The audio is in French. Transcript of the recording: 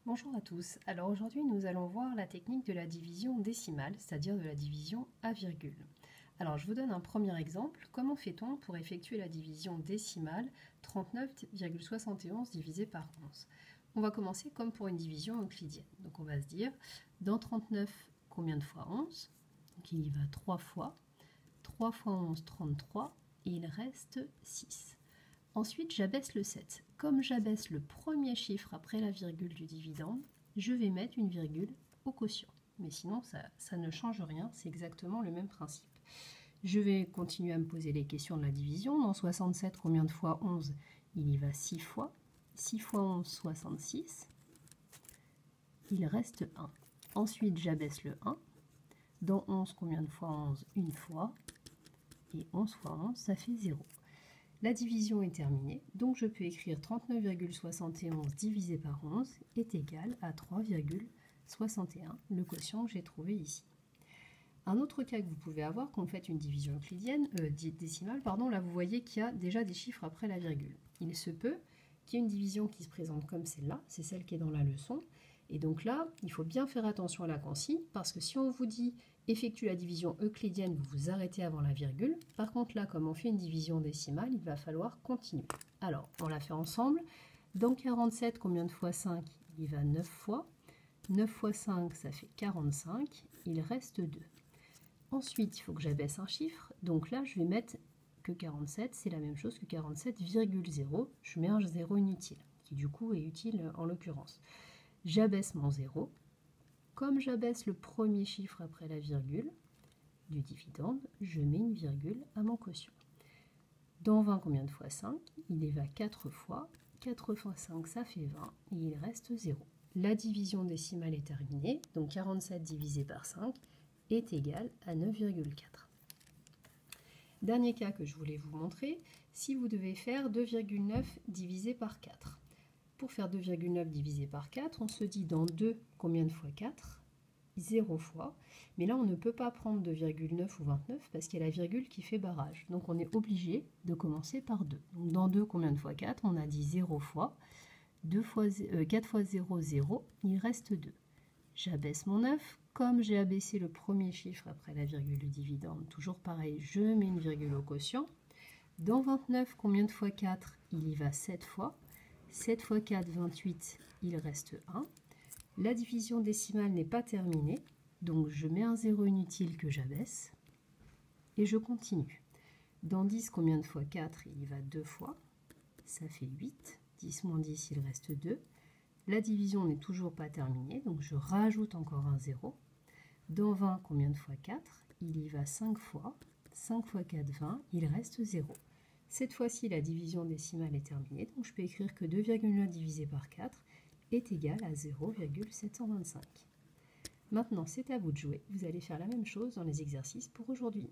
Bonjour à tous. Alors aujourd'hui nous allons voir la technique de la division décimale, c'est-à-dire de la division à virgule. Alors je vous donne un premier exemple. Comment fait-on pour effectuer la division décimale 39,71 divisé par 11? On va commencer comme pour une division euclidienne. Donc on va se dire, dans 39, combien de fois 11? Donc il y va 3 fois. 3 fois 11, 33, et il reste 6. Ensuite, j'abaisse le 7. Comme j'abaisse le premier chiffre après la virgule du dividende, je vais mettre une virgule au quotient. Mais sinon, ça ne change rien, c'est exactement le même principe. Je vais continuer à me poser les questions de la division. Dans 67, combien de fois 11? Il y va 6 fois. 6 fois 11, 66. Il reste 1. Ensuite, j'abaisse le 1. Dans 11, combien de fois 11? Une fois. Et 11 fois 11, ça fait 0. La division est terminée, donc je peux écrire 39,71 divisé par 11 est égal à 3,61, le quotient que j'ai trouvé ici. Un autre cas que vous pouvez avoir quand vous faites une division euclidienne, décimale, là vous voyez qu'il y a déjà des chiffres après la virgule. Il se peut qu'il y ait une division qui se présente comme celle-là, c'est celle qui est dans la leçon. Et donc là, il faut bien faire attention à la consigne, parce que si on vous dit effectue la division euclidienne, vous vous arrêtez avant la virgule. Par contre là, comme on fait une division décimale, il va falloir continuer. Alors, on la fait ensemble. Dans 47, combien de fois 5? Il y va 9 fois. 9 fois 5, ça fait 45. Il reste 2. Ensuite, il faut que j'abaisse un chiffre. Donc là, je vais mettre que 47, c'est la même chose que 47,0. Je mets un 0 inutile, qui du coup est utile en l'occurrence. J'abaisse mon 0. Comme j'abaisse le premier chiffre après la virgule du dividende, je mets une virgule à mon quotient. Dans 20, combien de fois 5? Il y va 4 fois. 4 fois 5, ça fait 20, et il reste 0. La division décimale est terminée, donc 47 divisé par 5 est égal à 9,4. Dernier cas que je voulais vous montrer, si vous devez faire 2,9 divisé par 4. Pour faire 2,9 divisé par 4, on se dit dans 2, combien de fois 4? 0 fois. Mais là, on ne peut pas prendre 2,9 ou 29 parce qu'il y a la virgule qui fait barrage. Donc, on est obligé de commencer par 2. Donc, dans 2, combien de fois 4? On a dit 0 fois. 4 fois 0, 0. Il reste 2. J'abaisse mon 9. Comme j'ai abaissé le premier chiffre après la virgule du dividende, toujours pareil, je mets une virgule au quotient. Dans 29, combien de fois 4? Il y va 7 fois. 7 fois 4, 28, il reste 1. La division décimale n'est pas terminée, donc je mets un 0 inutile que j'abaisse, et je continue. Dans 10, combien de fois 4? Il y va 2 fois, ça fait 8. 10 moins 10, il reste 2. La division n'est toujours pas terminée, donc je rajoute encore un 0. Dans 20, combien de fois 4? Il y va 5 fois. 5 fois 4, 20, il reste 0. Cette fois-ci, la division décimale est terminée, donc je peux écrire que 2,9 divisé par 4 est égal à 0,725. Maintenant, c'est à vous de jouer. Vous allez faire la même chose dans les exercices pour aujourd'hui.